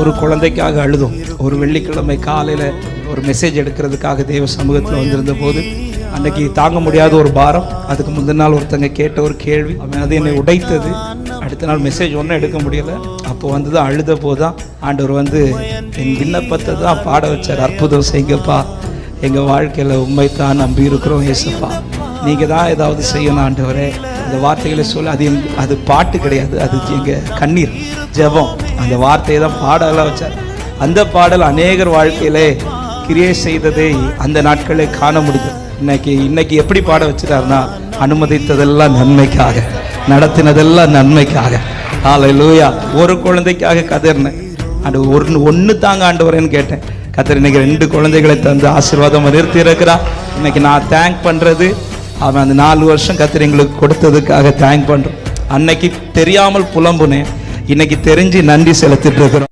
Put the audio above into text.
ஒரு குழந்தைக்காக அழுதோம். ஒரு வெள்ளிக்கிழமை காலையில் ஒரு மெசேஜ் எடுக்கிறதுக்காக தேவ சமூகத்தில் வந்திருந்த போது அன்னைக்கு தாங்க முடியாத ஒரு பாரம். அதுக்கு முந்தின நாள் ஒருத்தங்க கேட்ட ஒரு கேள்வி, அவன் அது என்னை உடைத்தது. அடுத்த நாள் மெசேஜ் ஒன்றும் எடுக்க முடியலை. அப்போ வந்து தான் அழுத போது தான் ஆண்டவர் வந்து என் விண்ணப்பத்தை தான் பாட வச்சார். அற்புதம் செய்யுங்கப்பா, எங்கள் வாழ்க்கையில் உண்மைத்தான் நம்பி இருக்கிறோம் ஏசப்பா, நீங்கள் தான் ஏதாவது செய்யணும் ஆண்டவரே. அந்த வார்த்தைகளை சொல்ல அது பாட்டு கிடையாது, அது எங்கள் கண்ணீர் ஜெபம். அந்த வார்த்தையை தான் பாடலாம் வச்சார். அந்த பாடல் அநேகர் வாழ்க்கையிலே கிரியை செய்ததை அந்த நாட்களை காண முடியும். இன்னைக்கு எப்படி பாட வச்சுட்டாருன்னா, அனுமதித்ததெல்லாம் நன்மைக்காக, நடத்தினதெல்லாம் நன்மைக்காக. ஹல்லேலூயா. ஒரு குழந்தைக்காக கதறினேன், அது ஒன்று தாங்க ஆண்டவரேன்னு கேட்டேன். கத்தர் இன்னைக்கு 2 குழந்தைகளை தந்து ஆசீர்வாதம் நிறுத்தி இருக்கிறார். இன்னைக்கு நான் தேங்க் பண்ணுறது அவன் அந்த 4 வருஷம் கத்தர் எங்களுக்கு கொடுத்ததுக்காக தேங்க் பண்ணுறோம். அன்னைக்கு தெரியாமல் புலம்புனேன், இன்னைக்கு தெரிஞ்சு நன்றி செலுத்திட்டு இருக்கிறோம்.